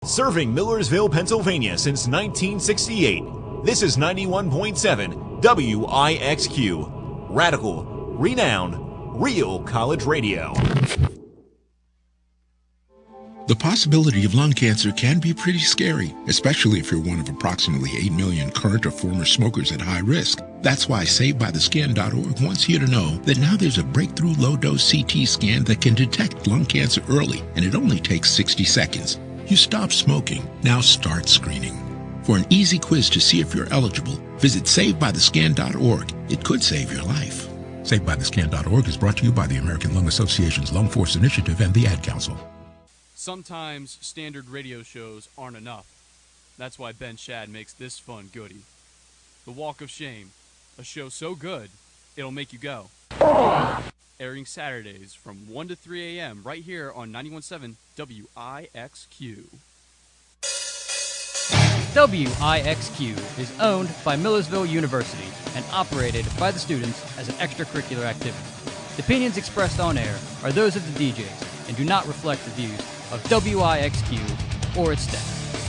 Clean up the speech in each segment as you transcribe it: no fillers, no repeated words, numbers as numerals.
Serving Millersville, Pennsylvania since 1968. This is 91.7 WIXQ. Radical, renowned, real college radio. The possibility of lung cancer can be pretty scary, especially if you're one of approximately 8 million current or former smokers at high risk. That's why SaveByTheScan.org wants you to know that now there's a breakthrough low-dose CT scan that can detect lung cancer early, and it only takes 60 seconds. You stop smoking, now start screening. For an easy quiz to see if you're eligible, visit SaveByTheScan.org. It could save your life. SaveByTheScan.org is brought to you by the American Lung Association's Lung Force Initiative and the Ad Council. Sometimes standard radio shows aren't enough. That's why Ben Shad makes this fun goodie. The Walk of Shame, a show so good, it'll make you go. Airing Saturdays from 1 to 3 a.m. right here on 91.7 WIXQ. WIXQ is owned by Millersville University and operated by the students as an extracurricular activity. The opinions expressed on air are those of the DJs and do not reflect the views of WIXQ or its staff.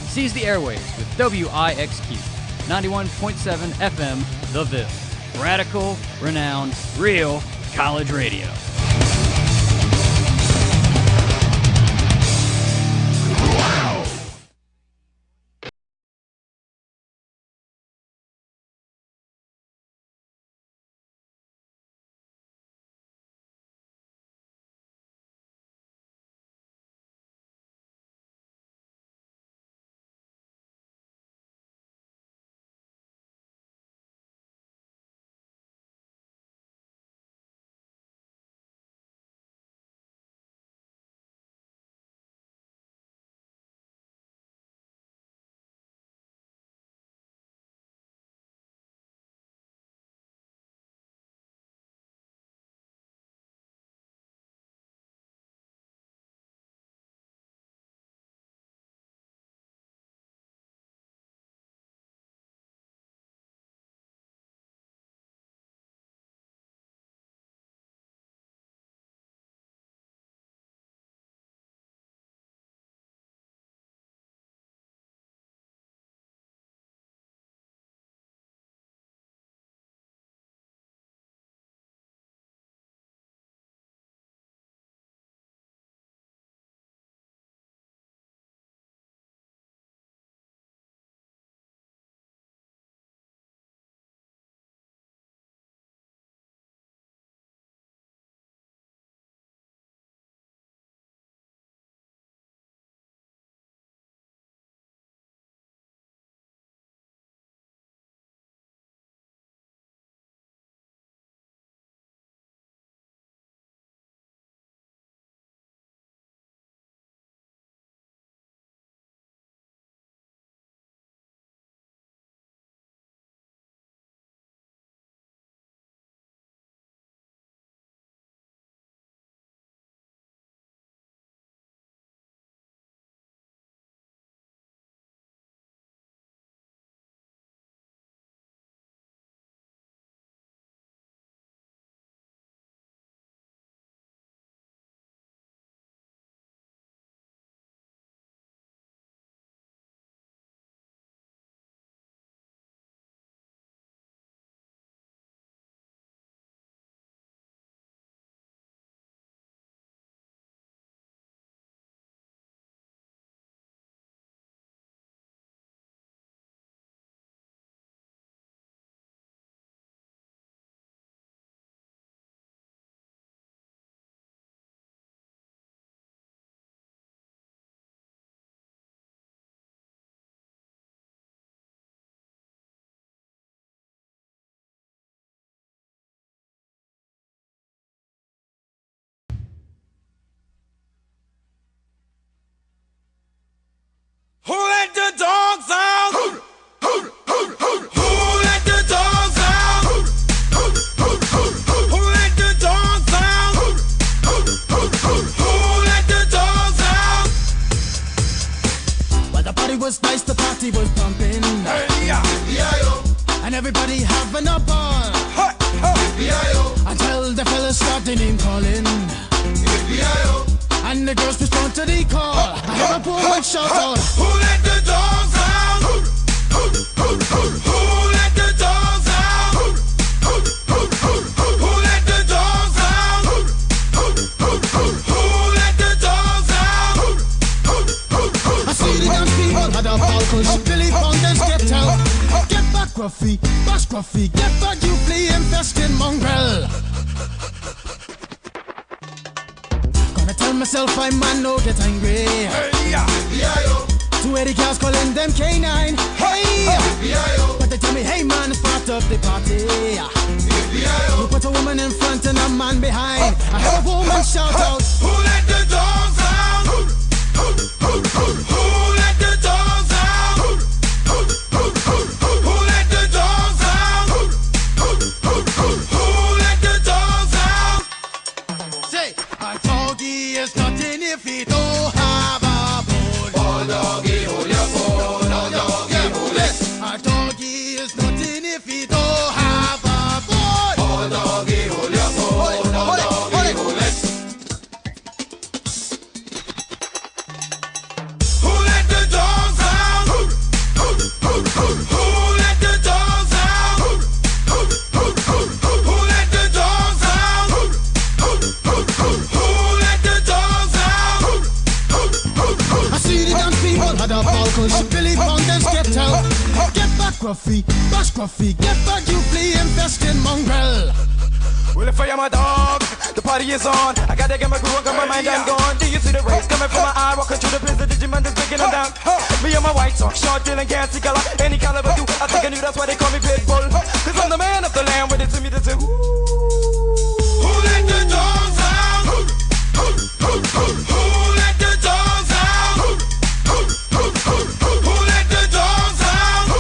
Seize the airwaves with WIXQ 91.7 FM The Ville. Radical, renowned, real college radio. Who let the dogs out? Who let the dogs out? Who let the dogs out? Who let the dogs out? Well, the party was nice, the party was pumping. Hey, yeah, and everybody having a ball. Until the fellas started name calling. And the girls respond to the call. I hear a woman shout out, Who let the dogs out? Who let the dogs out? Who let the dogs out? Who let the dogs out? I see the dance people had a ball push. Billy Fountains get out. Get back, Gruffy, bash Gruffy. Get back, you flea infested mongrel. Gonna tell myself I man no get angry. Two Eddie cows calling them K9. Hey, but they tell me, hey man, start up the party. You put a woman in front and a man behind. I heard a woman shout out, Who let the dogs out? Who let the dogs out? Who let the dogs out? Who let the dogs out? say, a doggy is nothing if he don't have a bone. Oh doggy, hold your bone. Oh doggy, hold it. A doggy is nothing if he don't have a bone. Oh doggy, hold your bone. Oh doggy, hold it. Who let the dogs out? Who let the dogs out? Who let the dogs out? Who let the dogs out? I see the dance people had a ball cause Billy Fountains get out. Get back, Gruffy, bash Gruffy. Get back, you flea infested mongrel. Well, if I am a dog, the party is on. I gotta get my groove on, got my mind, I'm gone. Do you see the rays coming from my eye? Walking through the prison, Digimon is breaking them down. Me and my white talk, short, dealing, can't see color. Any caliber do, I think I knew that's why they call me Pitbull. Cause I'm the man of the land, with it to me, that's it. Who let the dogs out? Who let the dogs out? Who let the dogs out? Who let the dogs out?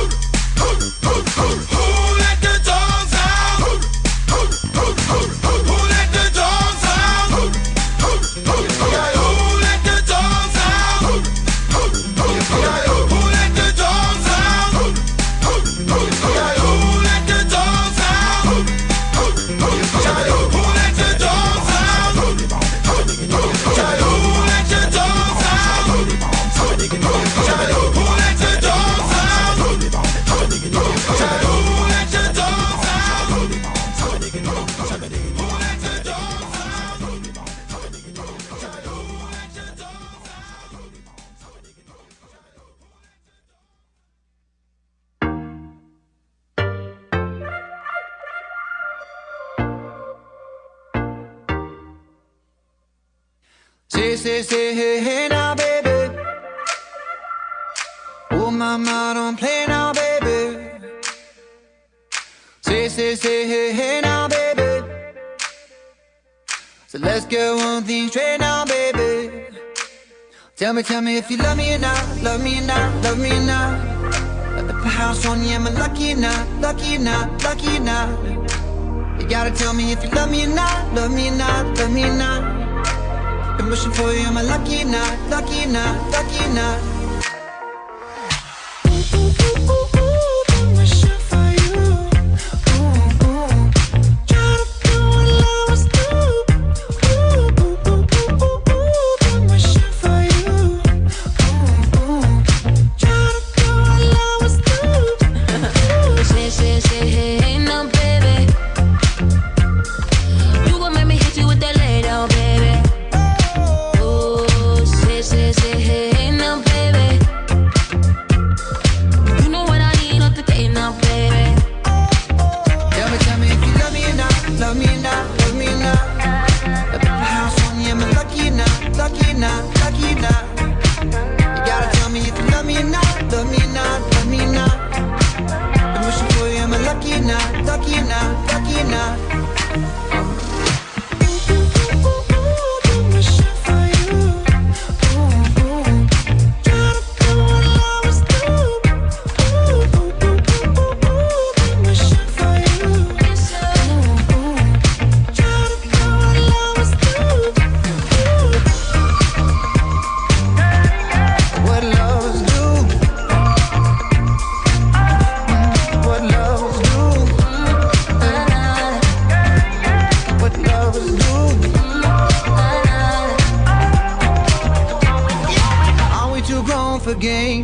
Who let the dogs out? Who let the dogs out? Who let the dogs out? Who let the dogs out? Who let the dogs out? Who let the dogs out? Who let the dogs out? Who let the dogs out? Who let the dogs out? Who let the dogs out? Say, hey now, baby. Oh, mama, don't play now, baby. Say, hey now, baby. So let's get one thing straight now, baby. Tell me if you love me or not, love me or not, love me or not. At the house on you, am I lucky or not, lucky or not, lucky or not? You gotta tell me if you love me or not, love me or not, love me or not. Been wishing for you, am I lucky or not, lucky or not, lucky or not? Been wishing for you. Try to do what lovers do. Been wishing for you. Try to do what lovers do. Say, hey, no, baby. You gon' make me hit you with that lay down, baby. Say, hey, no, baby.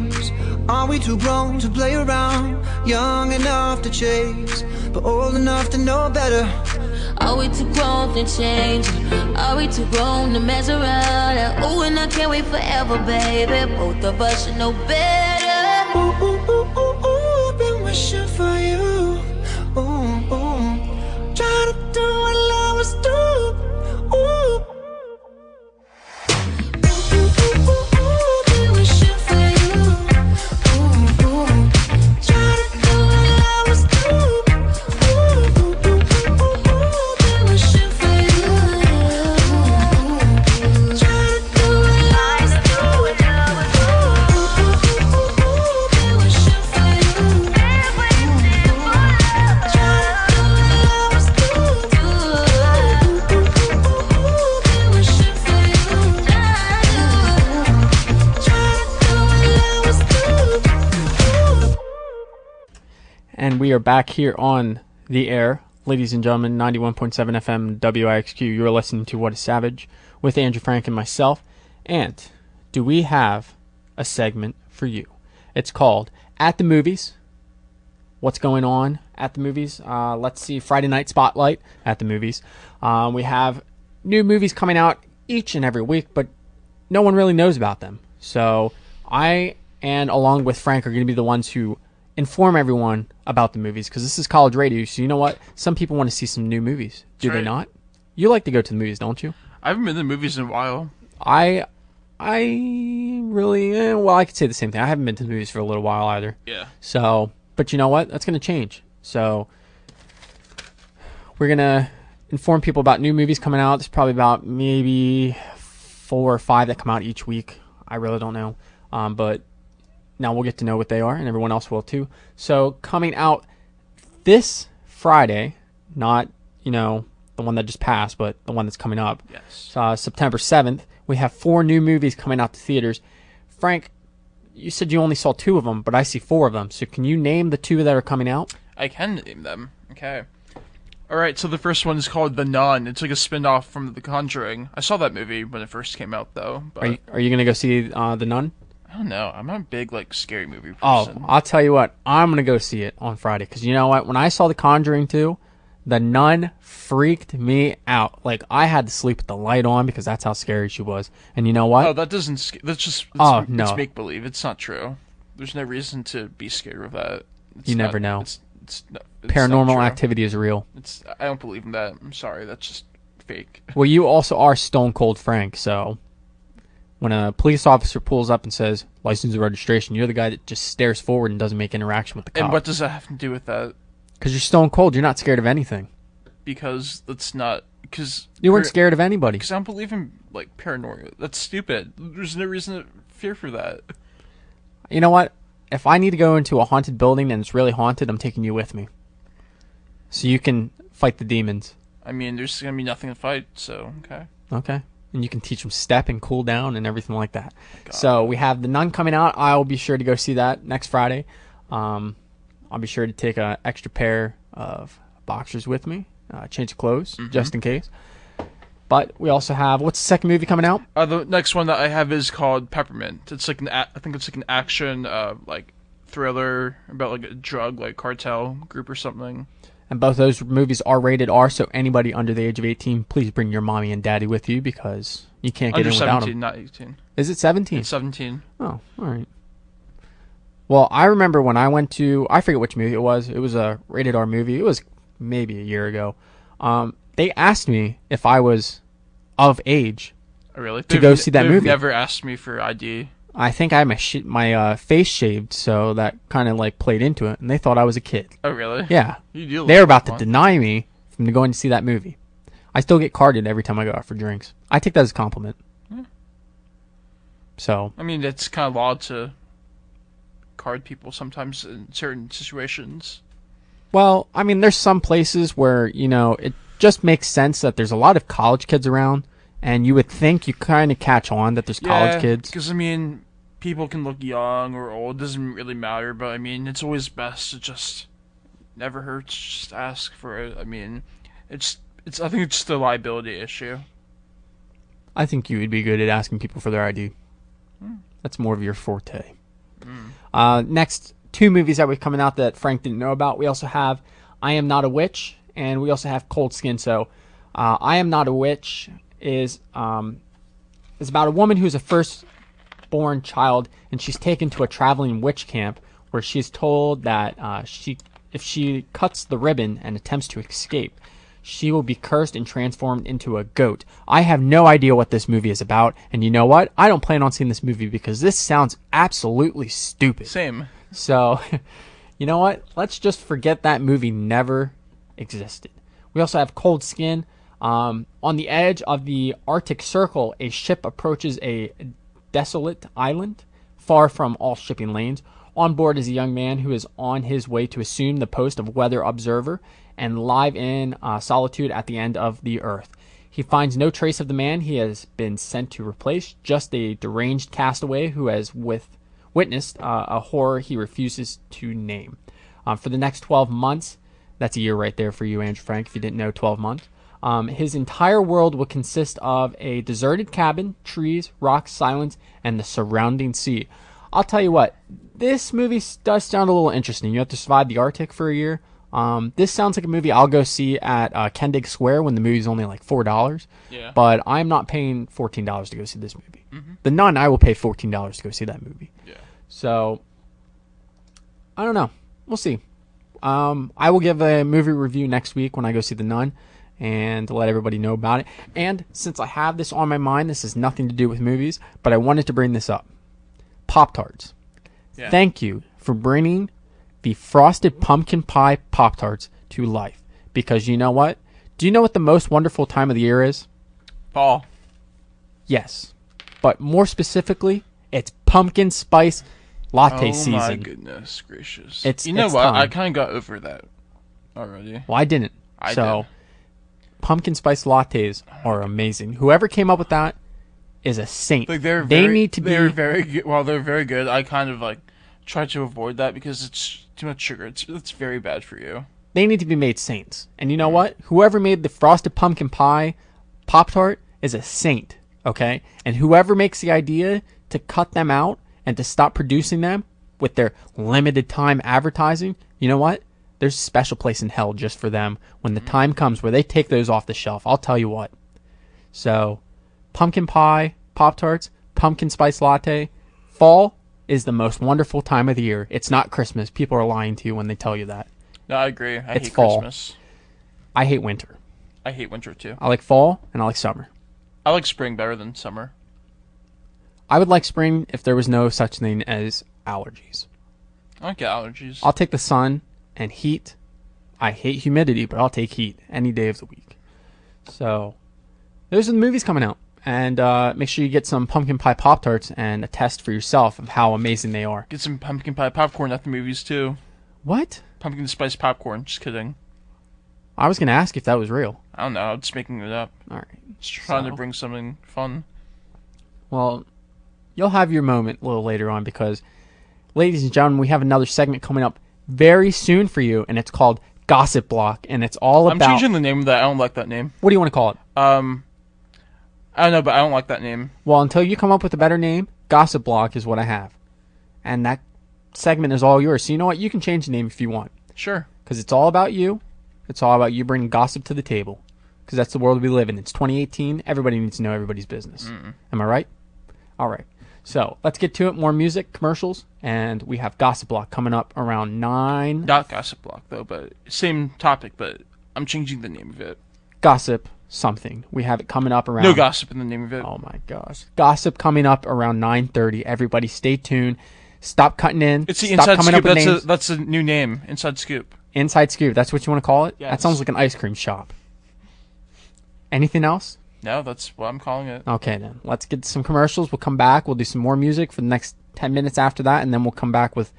games? Are we too grown to play around? Young enough to chase, but old enough to know better. Are we too grown to change? Are we too grown to mess around? Ooh, and I can't wait forever, baby. Both of us should know better. Ooh, ooh, ooh, ooh, ooh, I've been wishing for you. Ooh, ooh, try to do what lovers do. Ooh. And we are back here on the air, ladies and gentlemen, 91.7 FM WIXQ. You're listening to What is Savage with Andrew Frank and myself. And do we have a segment for you? It's called At the Movies. What's going on at the movies? Let's see, Friday Night Spotlight at the movies. We have new movies coming out each and every week, but no one really knows about them. So I, and along with Frank, are going to be the ones who inform everyone about the movies, because this is college radio, so you know what? Some people want to see some new movies. Do they not? You like to go to the movies, don't you? I haven't been to the movies in a while. I really, well, I could say the same thing. I haven't been to the movies for a little while either. Yeah. So, but you know what? That's going to change. So, we're going to inform people about new movies coming out. There's probably about maybe 4 or 5 that come out each week. I really don't know. But now we'll get to know what they are, and everyone else will too. So coming out this Friday, not, the one that just passed, but the one that's coming up. Yes. September 7th, we have 4 new movies coming out to theaters. Frank, you said you only saw 2 of them, but I see 4 of them. So can you name the 2 that are coming out? I can name them. Okay. Alright, so the first one is called The Nun. It's like a spin-off from The Conjuring. I saw that movie when it first came out, though. But Are you going to go see The Nun? I don't know. I'm not a big, scary movie person. Oh, I'll tell you what. I'm going to go see it on Friday. Because you know what? When I saw The Conjuring 2, The Nun freaked me out. I had to sleep with the light on because that's how scary she was. And you know what? Oh, that doesn't... That's just... no. It's make-believe. It's not true. There's no reason to be scared of that. You never know. It's Paranormal activity is real. I don't believe in that. I'm sorry. That's just fake. Well, you also are Stone Cold Frank, so... When a police officer pulls up and says, license and registration, you're the guy that just stares forward and doesn't make interaction with the cop. And what does that have to do with that? Because you're stone cold. You're not scared of anything. Because that's not... Because you weren't scared of anybody. Because I don't believe in, paranoia. That's stupid. There's no reason to fear for that. You know what? If I need to go into a haunted building and it's really haunted, I'm taking you with me. So you can fight the demons. I mean, there's going to be nothing to fight, so, okay. Okay. And you can teach them step and cool down and everything like that. So we have The Nun coming out. I'll be sure to go see that next Friday. I'll be sure to take an extra pair of boxers with me, change of clothes, just in case. But we also have, what's the second movie coming out? The next one that I have is called Peppermint. It's I think it's an action, thriller about a drug, cartel group or something. And both those movies are rated R, so anybody under the age of 18, please bring your mommy and daddy with you because you can't get in without them. Under 17, not 18. Is it 17? It's 17. Oh, all right. Well, I remember when I went to, I forget which movie it was. It was a rated R movie. It was maybe a year ago. They asked me if I was of age really? to go see that movie. They've never asked me for ID. I think I had my face shaved, so that kind of played into it, and they thought I was a kid. Oh, really? Yeah. They were about to deny me from going to see that movie. I still get carded every time I go out for drinks. I take that as a compliment. So. I mean, it's kind of odd to card people sometimes in certain situations. Well, I mean, there's some places where, it just makes sense that there's a lot of college kids around, and you would think you kind of catch on that there's college kids. Because, I mean, people can look young or old. It doesn't really matter, but, I mean, it's always best to just never hurts. Just ask for it. I mean, I think it's just a liability issue. I think you would be good at asking people for their ID. That's more of your forte. Next 2 movies that were coming out that Frank didn't know about. We also have I Am Not a Witch, and we also have Cold Skin. So I Am Not a Witch is about a woman who's a firstborn child, and she's taken to a traveling witch camp where she's told that if she cuts the ribbon and attempts to escape, she will be cursed and transformed into a goat. I have no idea what this movie is about, and you know what? I don't plan on seeing this movie because this sounds absolutely stupid. Same. So, you know what? Let's just forget that movie never existed. We also have Cold Skin. On the edge of the Arctic Circle, a ship approaches a desolate island, far from all shipping lanes. On board is a young man who is on his way to assume the post of weather observer and live in solitude at the end of the earth. He finds no trace of the man he has been sent to replace, just a deranged castaway who has witnessed a horror he refuses to name. For the next 12 months, that's a year right there for you, Andrew Frank, if you didn't know 12 months. His entire world will consist of a deserted cabin, trees, rocks, silence, and the surrounding sea. I'll tell you what, this movie does sound a little interesting. You have to survive the Arctic for a year. This sounds like a movie I'll go see at Kendig Square when the movie's only like $4. Yeah. But I'm not paying $14 to go see this movie. The Nun, I will pay $14 to go see that movie. Yeah. So, I don't know. We'll see. I will give a movie review next week when I go see The Nun and let everybody know about it. And since I have this on my mind, this has nothing to do with movies, but I wanted to bring this up. Pop-Tarts. Yeah. Thank you for bringing the Frosted Pumpkin Pie Pop-Tarts to life. Because you know what? Do you know what the most wonderful time of the year is? Fall. Yes. But more specifically, it's pumpkin spice latte season. Oh my goodness gracious. It's you know it's what? time. I kind of got over that already. Well, I didn't. I so, did. pumpkin spice lattes are amazing. Whoever came up with that is a saint. Like they're very good. Well, they're very good. I kind of like try to avoid that because it's too much sugar. It's very bad for you. They need to be made saints. And you know what? Whoever made the Frosted Pumpkin Pie Pop-Tart is a saint, okay? And whoever makes the idea to cut them out and to stop producing them with their limited time advertising, you know what? There's a special place in hell just for them when the time comes where they take those off the shelf. I'll tell you what. So, pumpkin pie, Pop-Tarts, pumpkin spice latte. Fall is the most wonderful time of the year. It's not Christmas. People are lying to you when they tell you that. No, I agree. It's hate fall. Christmas. I hate winter. I hate winter too. I like fall and I like summer. I like spring better than summer. I would like spring if there was no such thing as allergies. I don't get allergies. I'll take the sun and heat. I hate humidity, but I'll take heat any day of the week. So, those are the movies coming out. And make sure you get some pumpkin pie Pop-Tarts and a test for yourself of how amazing they are. Get some pumpkin pie popcorn at the movies too. What? Pumpkin spice popcorn. Just kidding. I was going to ask if that was real. I don't know. I'm just making it up. All right. Just trying to bring something fun. Well, you'll have your moment a little later on because, ladies and gentlemen, we have another segment coming up very soon for you, and it's called Gossip Block, and it's all about... I'm changing the name of that. I don't like that name. What do you want to call it? I don't know, but I don't like that name. Well, until you come up with a better name, Gossip Block is what I have. And that segment is all yours. So you know what? You can change the name if you want. Sure. Because it's all about you. It's all about you bringing gossip to the table. Because that's the world we live in. It's 2018. Everybody needs to know everybody's business. Am I right? All right. So let's get to it. More music, commercials, and we have Gossip Block coming up around 9. Not Gossip Block, though, but same topic, but I'm changing the name of it. Gossip something. We have it coming up around... No gossip in the name of it. Oh, my gosh. Gossip coming up around 9:30. Everybody stay tuned. Stop cutting in. It's the Stop Inside coming Scoop. up with names. That's a new name. Inside Scoop. Inside Scoop. That's what you want to call it? Yes. That sounds like an ice cream shop. Anything else? No, that's what I'm calling it. Okay, then. Let's get some commercials. We'll come back. We'll do some more music for the next 10 minutes after that, and then we'll come back with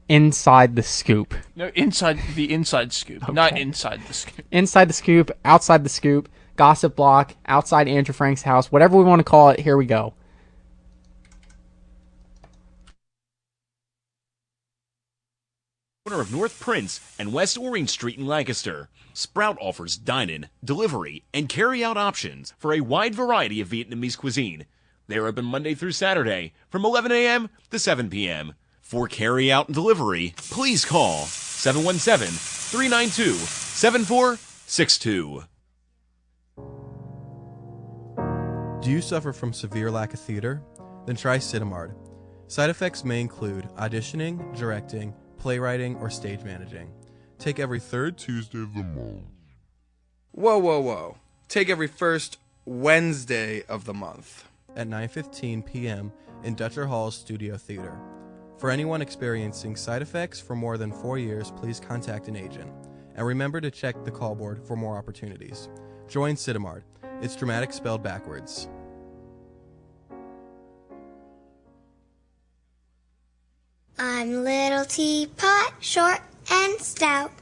Inside the Scoop. No, the Inside Scoop, not Inside the Scoop. Inside the Scoop, Outside the Scoop, Gossip Block, Outside Andrew Frank's house, whatever we want to call it, here we go. Corner of North Prince and West Orange Street in Lancaster. Sprout offers dine-in, delivery, and carry-out options for a wide variety of Vietnamese cuisine. They are open Monday through Saturday from 11 a.m. to 7 p.m. For carry-out and delivery, please call 717-392-7462. Do you suffer from severe lack of theater? Then try Cinemard. Side effects may include auditioning, directing, playwriting, or stage managing. Take every third Tuesday of the month. Whoa, whoa, whoa. Take every first Wednesday of the month. At 9:15 p.m. in Dutcher Hall's Studio Theater. For anyone experiencing side effects for more than 4 years, please contact an agent. And remember to check the call board for more opportunities. Join Cinemard. It's dramatic spelled backwards. I'm Little Teapot, short and stout.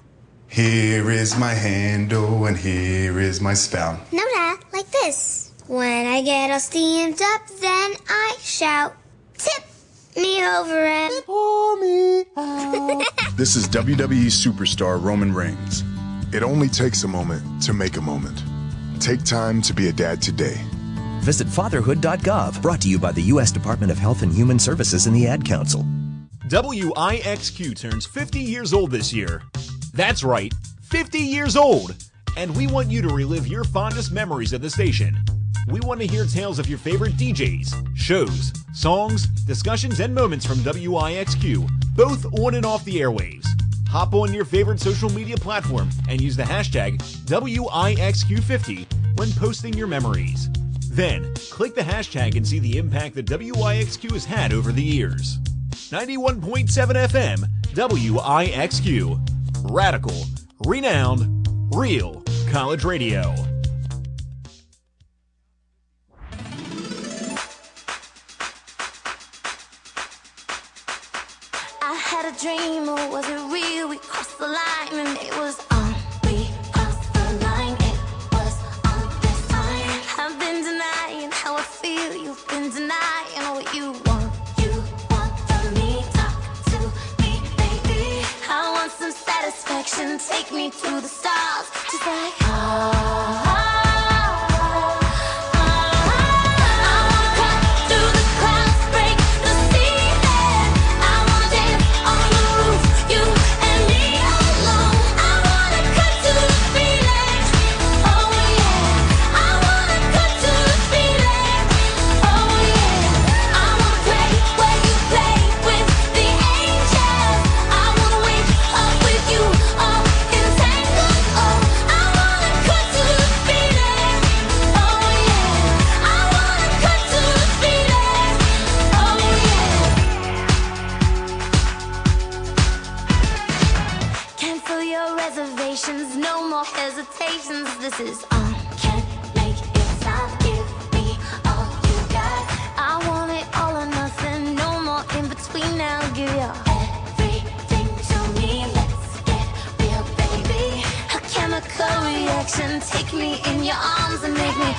Here is my handle and here is my spout. No, Dad, like this. When I get all steamed up, then I shout, tip me over and pour me out. This is WWE superstar Roman Reigns. It only takes a moment to make a moment. Take time to be a dad today. Visit fatherhood.gov, brought to you by the U.S. Department of Health and Human Services and the Ad Council. WIXQ turns 50 years old this year. That's right, 50 years old! And we want you to relive your fondest memories of the station. We want to hear tales of your favorite DJs, shows, songs, discussions, and moments from WIXQ, both on and off the airwaves. Hop on your favorite social media platform and use the hashtag WIXQ50 when posting your memories. Then, click the hashtag and see the impact that WIXQ has had over the years. 91.7 FM, WIXQ. Radical, renowned, real college radio. I had a dream, or was it real? We crossed the line and it was on. We crossed the line, it was on this time. I've been denying how I feel, you've been denying what you want. You want from me, talk to me, baby. I want some satisfaction, take me to the stars, just like no more hesitations. This is on. Can't make it stop. Give me all you got. I want it all or nothing. No more in between now. Give your everything to me. Let's get real, baby. A chemical reaction. Take me in your arms and make me.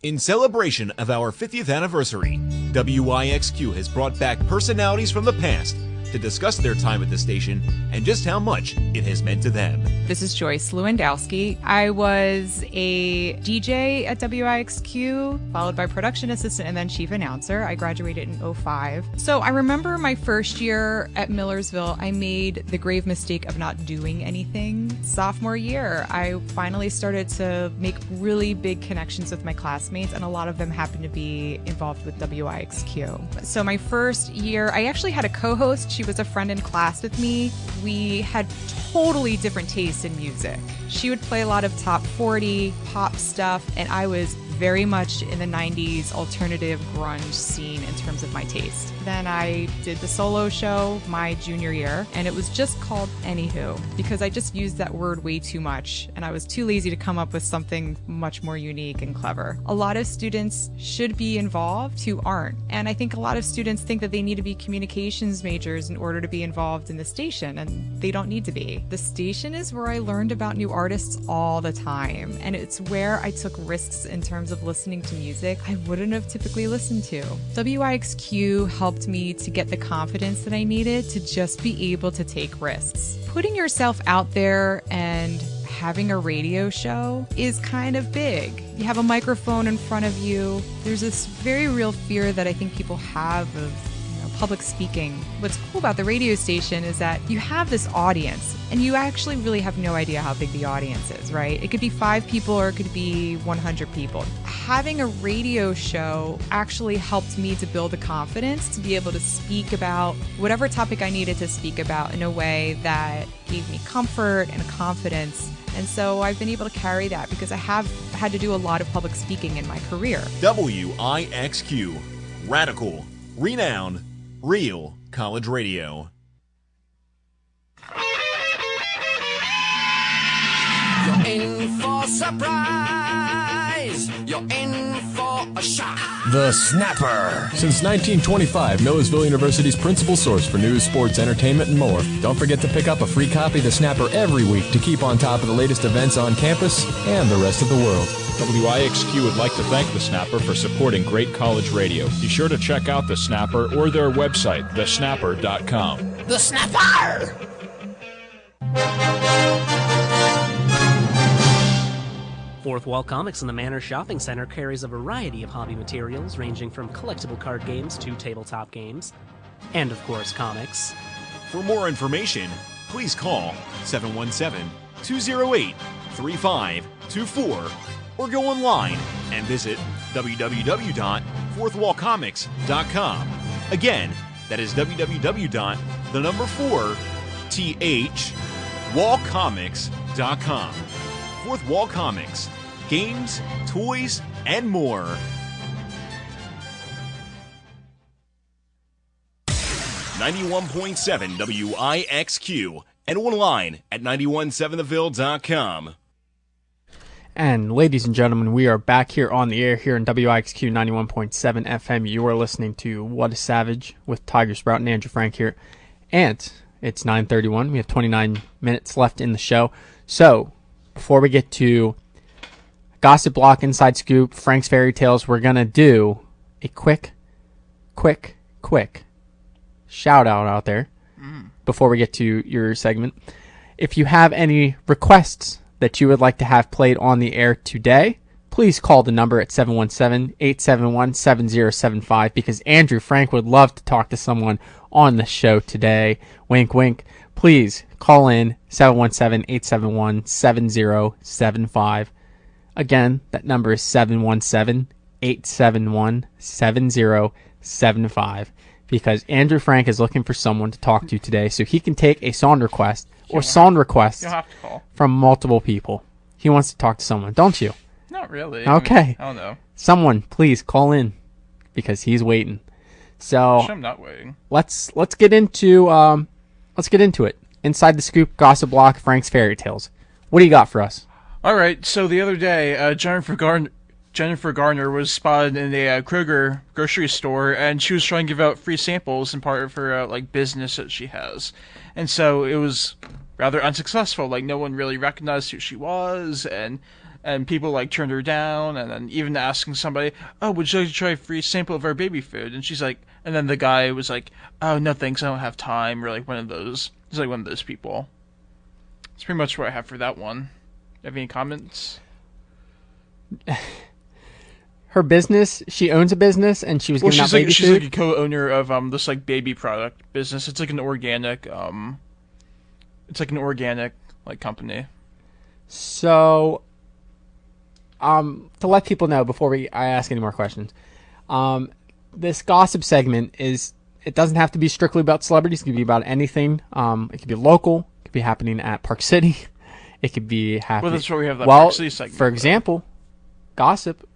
In celebration of our 50th anniversary, WIXQ has brought back personalities from the past to discuss their time at the station and just how much it has meant to them. This is Joyce Lewandowski. I was a DJ at WIXQ, followed by production assistant and then chief announcer. I graduated in 2005. So I remember my first year at Millersville, I made the grave mistake of not doing anything. Sophomore year, I finally started to make really big connections with my classmates, and a lot of them happened to be involved with WIXQ. So my first year, I actually had a co-host. She was a friend in class with me. We had totally different tastes in music. She would play a lot of top 40 pop stuff, and I was very much in the 90s alternative grunge scene in terms of my taste. Then I did the solo show my junior year, and it was just called Anywho because I just used that word way too much, and I was too lazy to come up with something much more unique and clever. A lot of students should be involved who aren't, and I think a lot of students think that they need to be communications majors in order to be involved in the station, and they don't need to be. The station is where I learned about new artists all the time, and it's where I took risks in terms of listening to music I wouldn't have typically listened to. WIXQ helped me to get the confidence that I needed to just be able to take risks. Putting yourself out there and having a radio show is kind of big. You have a microphone in front of you. There's this very real fear that I think people have of public speaking. What's cool about the radio station is that you have this audience, and you actually really have no idea how big the audience is, right? It could be 5 people or it could be 100 people. Having a radio show actually helped me to build the confidence to be able to speak about whatever topic I needed to speak about in a way that gave me comfort and confidence. And so I've been able to carry that because I have had to do a lot of public speaking in my career. WIXQ. Radical. Renowned. Real College Radio. You're in for surprise. You're in for a shock. The Snapper. Since 1925, Millersville University's principal source for news, sports, entertainment, and more. Don't forget to pick up a free copy of The Snapper every week to keep on top of the latest events on campus and the rest of the world. WIXQ would like to thank The Snapper for supporting great college radio. Be sure to check out The Snapper or their website, thesnapper.com. The Snapper! Fourth Wall Comics in the Manor Shopping Center carries a variety of hobby materials ranging from collectible card games to tabletop games, and of course comics. For more information, please call 717-208-3524 or go online and visit www.fourthwallcomics.com. Again, that is www.wallcomics.com. Fourth Wall Comics. Games, toys, and more. .7 WIXQ and online at 917theville.com. And ladies and gentlemen, we are back here on the air here in WIXQ 91.7 FM. You are listening to What is Savage with Tiger Sprout and Andrew Frank here. And it's 9:31. We have 29 minutes left in the show. So, before we get to Gossip Block, Inside Scoop, Frank's Fairy Tales, we're going to do a quick shout out there before we get to your segment. If you have any requests that you would like to have played on the air today, please call the number at 717-871-7075 because Andrew Frank would love to talk to someone on the show today. Wink, wink. Please call in 717-871-7075. Again, that number is 717-871-7075 because Andrew Frank is looking for someone to talk to today so he can take a song request or song requests You'll have to call. from multiple people. He wants to talk to someone, don't you? Not really. Okay. I don't know. Someone, please call in because he's waiting. So I'm not waiting. Let's get into it. Inside the Scoop, Gossip Block, Frank's Fairy Tales. What do you got for us? All right. So the other day, Jennifer Garner was spotted in a Kroger grocery store, and she was trying to give out free samples in part of her business that she has, and so it was rather unsuccessful. Like no one really recognized who she was, and and people like turned her down, and then even asking somebody, "Oh, would you like to try a free sample of our baby food?" And she's like, and then the guy was like, "Oh, no thanks, I don't have time," or like one of those. It's like one of those people. That's pretty much what I have for that one. You have any comments? Her business, she owns a business, and she was giving out baby she's food. like a co-owner of this like baby product business. It's like an organic like company. So, to let people know before I ask any more questions, this gossip segment it doesn't have to be strictly about celebrities. It could be about anything. It could be local. It could be happening at Park City. It could be happening. Well, that's why we have that Park City segment. For example, gossip.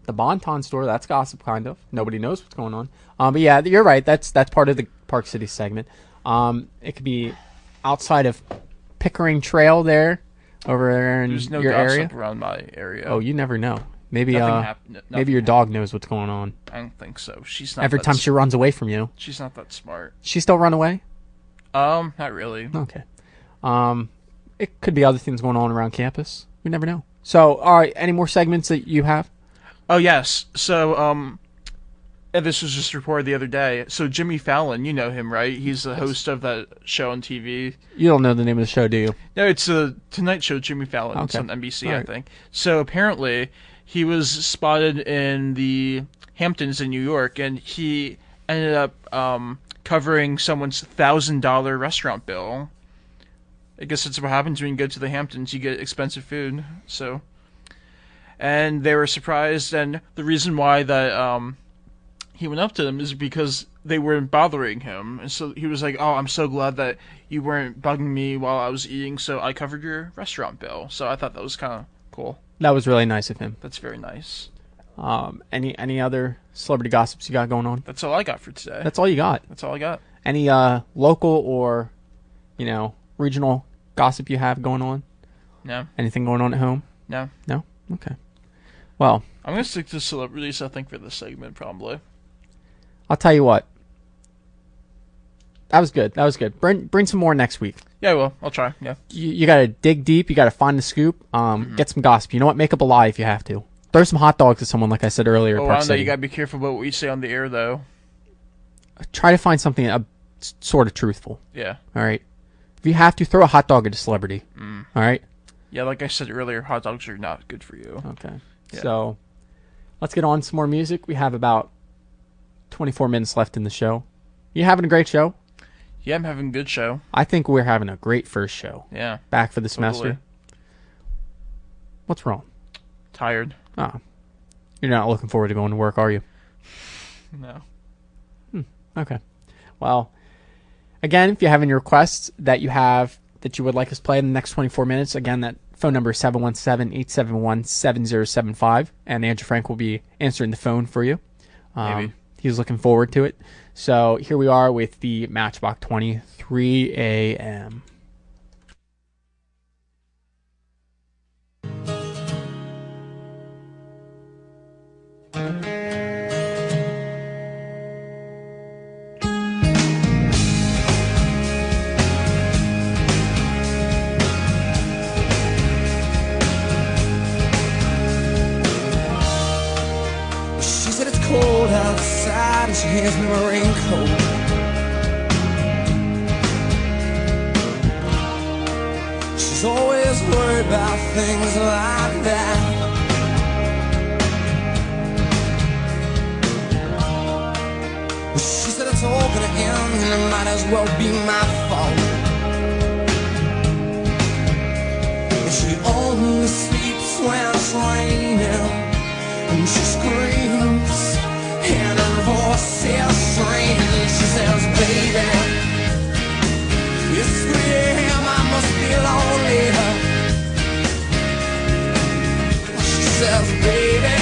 The Bon-Ton store, that's gossip, kind of. Nobody knows what's going on. But yeah, you're right. That's part of the Park City segment. It could be outside of Pickering Trail there, over there in There's no your gossip area. around my area. Oh, you never know. Maybe Nothing maybe your dog knows what's going on. I don't think so. She's not. Every time she runs away from you. She's not that smart. She still run away? Not really. Okay. It could be other things going on around campus. We never know. So, all right, any more segments that you have? Oh, yes. So, and this was just reported the other day. So, Jimmy Fallon, you know him, right? He's the host of that show on TV. You don't know the name of the show, do you? No, it's the Tonight Show, Jimmy Fallon. It's Okay. on NBC, All I right. think. So, apparently, he was spotted in the Hamptons in New York, and he ended up covering someone's $1,000 restaurant bill. I guess that's what happens when you go to the Hamptons. You get expensive food, so... And they were surprised, and the reason why that he went up to them is because they weren't bothering him. And so he was like, "Oh, I'm so glad that you weren't bugging me while I was eating, so I covered your restaurant bill." So I thought that was kind of cool. That was really nice of him. That's very nice. Any other celebrity gossips you got going on? That's all I got for today. That's all you got? That's all I got. Any local or, regional gossip you have going on? No. Anything going on at home? No. No? Okay. Well, I'm going to stick to celebrities, I think, for this segment, probably. I'll tell you what. That was good. That was good. Bring some more next week. Yeah, I will. I'll try. Yeah. You got to dig deep. You got to find the scoop. Get some gossip. You know what? Make up a lie if you have to. Throw some hot dogs at someone, like I said earlier. Oh, Park I know. City. You got to be careful about what you say on the air, though. Try to find something sort of truthful. Yeah. All right. If you have to, throw a hot dog at a celebrity. All right. Yeah, like I said earlier, hot dogs are not good for you. Okay. Yeah. So, let's get on some more music. We have about 24 minutes left in the show. You having a great show? Yeah, I'm having a good show. I think we're having a great first show. Yeah. Back for the Totally. semester. What's wrong? Tired. Oh. You're not looking forward to going to work, are you? No. Okay. Well, again, if you have any requests that you would like us to play in the next 24 minutes, again, that phone number is 717-871-7075, and Andrew Frank will be answering the phone for you. Maybe. He's looking forward to it. So here we are with the Matchbox 20, 3 a.m. She said it's cold outside and she hands me my raincoat. She's always worried about things like that. She said it's all gonna end and it might as well be my fault. And she only sleeps when it's raining. And she screams, and her voice is strange. She says, "Baby, it's 3 a.m. I must be lonely." She says, "Baby,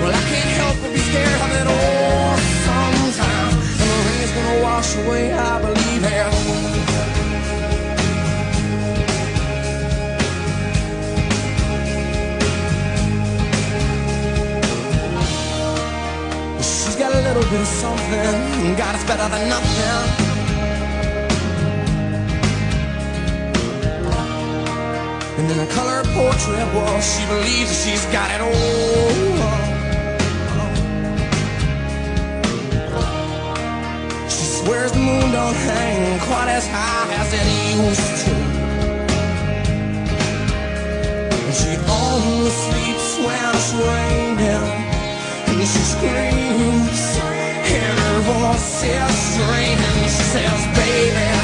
well, I can't help but be scared of it all sometimes. And the rain's gonna wash away, I believe it." She's got a little bit of something, God, it's better than nothing. And in a color portrait wall, she believes that she's got it all. She swears the moon don't hang quite as high as it used to. And she only sleeps when it's raining. And she screams, and her voice is straining. She says, baby,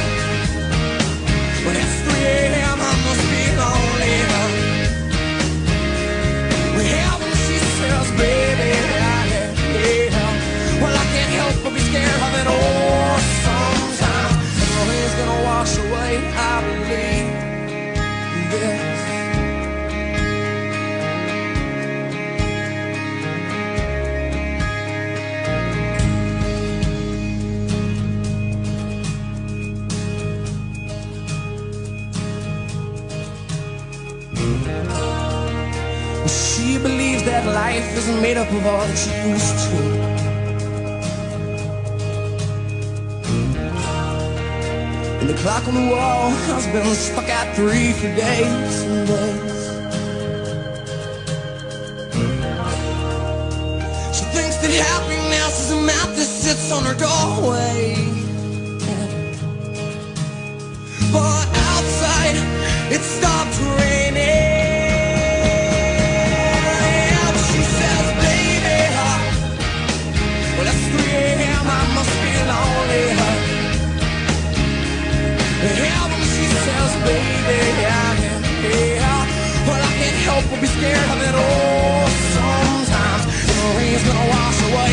when it's 3 a.m. I must be lonely. Yeah, when she says, baby, yeah, well, I can't help but be scared of it all. Sometimes the rain's gonna wash away, I believe this. She believes that life isn't made up of all that she used to. And the clock on the wall has been stuck at 3 for days and days. She thinks that happiness is a map that sits on her doorway. But outside, it stopped raining. Baby, yeah. Well, I can't help but be scared of it all. Sometimes the rain's gonna wash away.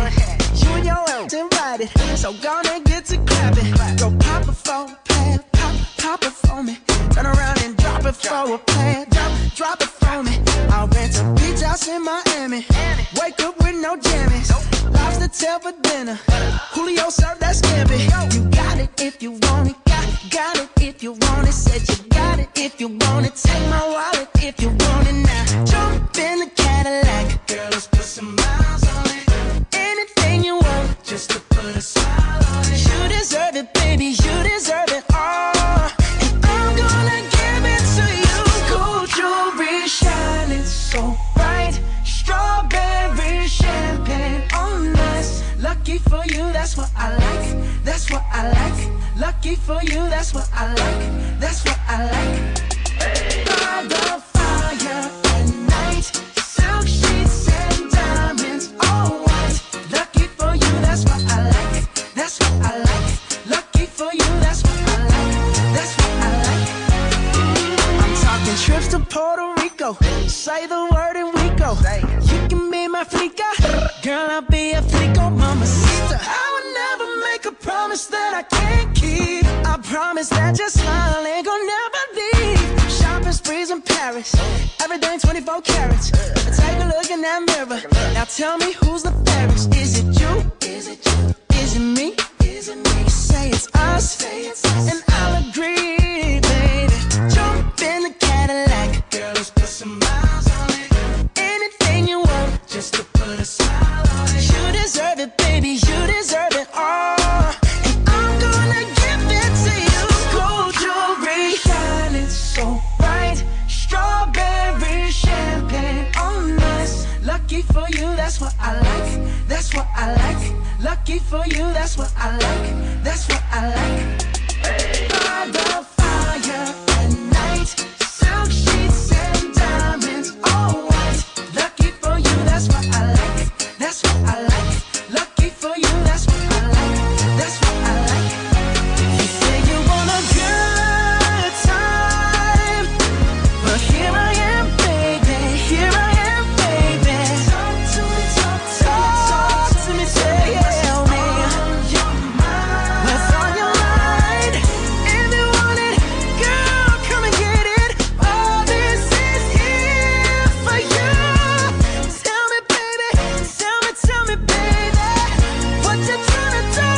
You and your ass invited, so gonna get to clapping. Go pop it for a plan, pop it for me. Turn around and drop it for a plan, drop it for me. I'll rent a beach house in Miami. Wake up with no jammies. Lobster tail for dinner. Julio served that scampi. You got it if you want it. Got it if you want it. Said you got it if you want it. Take my wallet if you want it now. Jump in the Cadillac. Girl, let's put some miles on it. Anything you want, just to put a smile on it. You deserve it, baby. You deserve it all. And I'm gonna give it to you. Gold jewelry shining so bright. Strawberry champagne on us. Lucky for you, that's what I like. That's what I like. Lucky for you, that's what I like. That's what I like. By the fire at night, silk sheets and diamonds, all white. Lucky for you, that's what I like. That's what I like. Lucky for you, that's what I like. That's what I like. I'm talking trips to Puerto Rico. Say the word and we go. You can be my flica, girl, I'll be a flico, mamacita. I would never make a promise that I can't keep. I promise that your smile ain't gonna never leave. Shopping sprees in Paris, everything 24 carats. Take a look in that mirror. Now tell me who's the fairest? Is it you? Is it you? Is it me? Is it me? Say it's us, and I'll agree, baby. Jump in the Cadillac, girl, let's put some miles on it. Anything you want, just to put a smile on it. You deserve it, baby. You deserve it all. And I'm gonna give it to you. Gold jewelry shining so bright. Strawberry champagne on us. Lucky for you, that's what I like. That's what I like. Lucky for you, that's what I like. That's what I like. By the fire at night, silk sheets and diamonds, all white. Lucky for you, that's what I like. That's what I like. Lucky for you, that's what I like. That's what I like. You say you want a good time, but here I am, baby. Here I am, baby. Talk to me, talk to me, tell me what's on your mind. If you want it, girl, come and get it. All this is here for you. Tell me, baby, what you tryna do?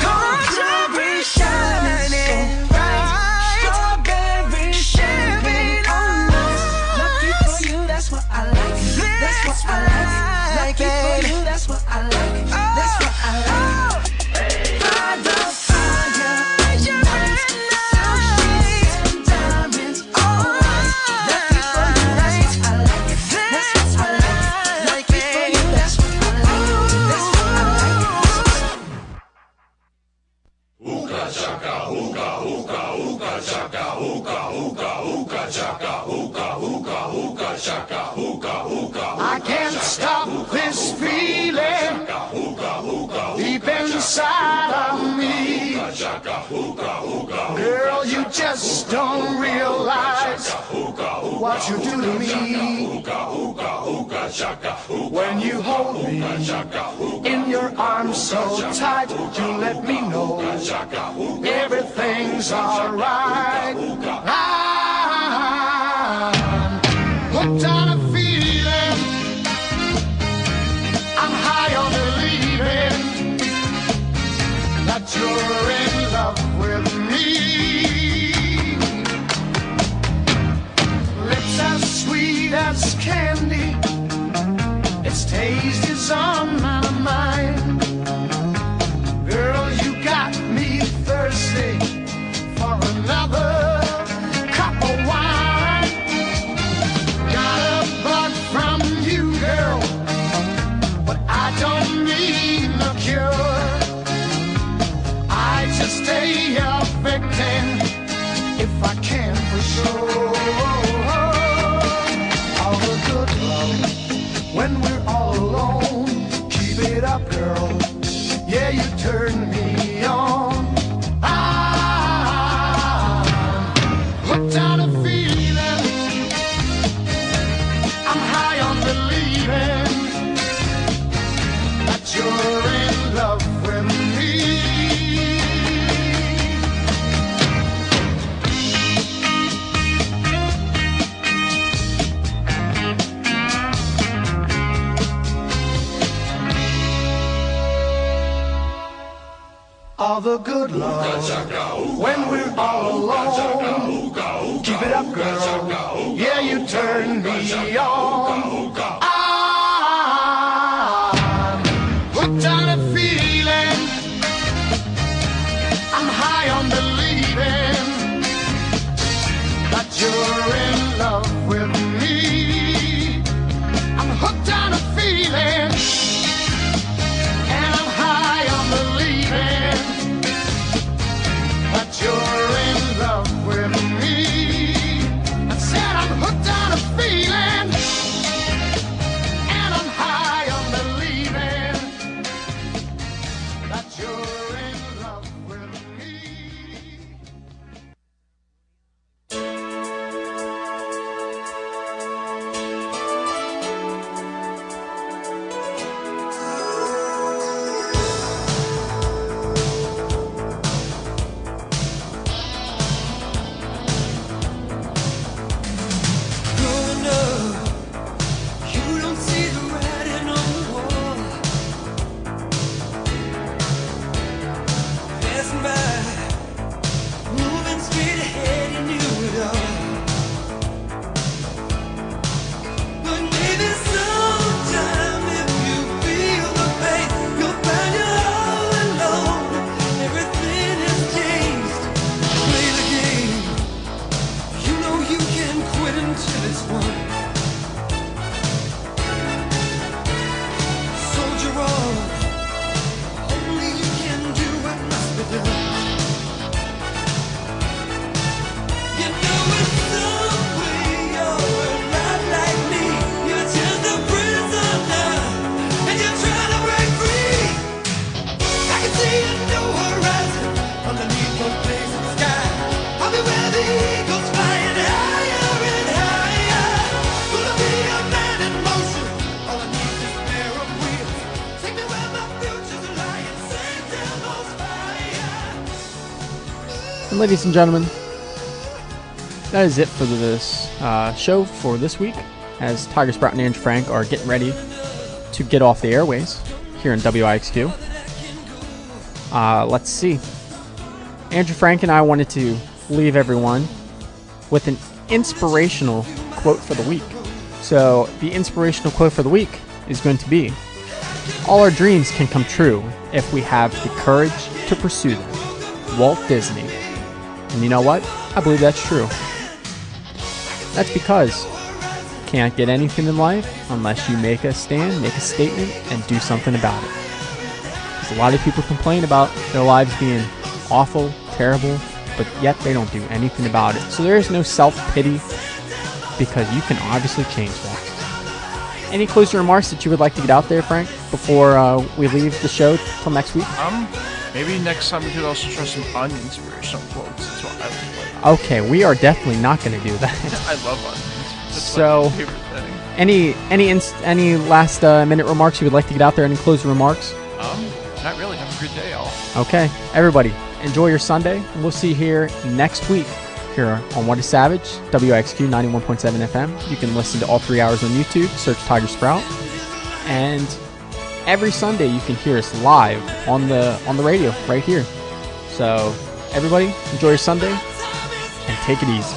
Gold jewelry shining bright. Strawberry champagne on us. Lucky for you, that's what I like. That's what I like. Lucky for you, that's what I like. That's what I like. By the fire at night, silk sheets and diamonds, all white. Lucky for you, that's what I like. That's what I like. Lucky for you, that's what I like. That's what I like. Hookah chaka, hookah, hookah, hookah chaka, hookah, hookah, hookah chaka, hookah, hookah, hookah chaka, hookah, hookah. I can't stop this feeling deep inside of me. Girl, you just don't realize what you do to me. When you hold me in your arms so tight, you let me know everything's alright. I'm hooked on a feeling. I'm high on believing that you're in love with me. Lips as sweet as candy, its taste is on my mind. Girl, you got me thirsty for another cup of wine. Got a bug from you, girl, but I don't need no cure. I just stay a victim if I can for sure. All the good love when we're all alone. Keep it up, girl. Yeah, you turn me on. I'm hooked on a feeling. I'm high on believing that you're all the good love. When we're all alone, keep it up, girl. Yeah, you turn me on. I'm hooked on a feeling. I'm high on believing that you're in love with me. I'm hooked on a feeling. You're in love with me. I said I'm hooked on a feeling, and I'm high on believing that you're in love with me. And ladies and gentlemen, that is it for this show for this week, as Tiger Sprout and Andrew Frank are getting ready to get off the airways here in WIXQ. Let's see. Andrew Frank and I wanted to leave everyone with an inspirational quote for the week. So the inspirational quote for the week is going to be, "All our dreams can come true if we have the courage to pursue them." Walt Disney. And you know what? I believe that's true. That's because you can't get anything in life unless you make a stand, make a statement, and do something about it. Because a lot of people complain about their lives being awful, terrible, but yet they don't do anything about it. So there is no self-pity, because you can obviously change that. Any closing remarks that you would like to get out there, Frank, before we leave the show till next week? Maybe next time we could also try some uninspirational quotes. That's what I would like. Okay, we are definitely not going to do that. I love onions. That's So, my favorite thing. any last minute remarks you would like to get out there? Any closing remarks? Not really. Have a good day, all. Okay, everybody, enjoy your Sunday. We'll see you here next week here on What is Savage, WIXQ 91.7 FM. You can listen to all 3 hours on YouTube. Search Tiger Sprout. And every Sunday you can hear us live on the radio right here. So everybody, enjoy your Sunday and take it easy.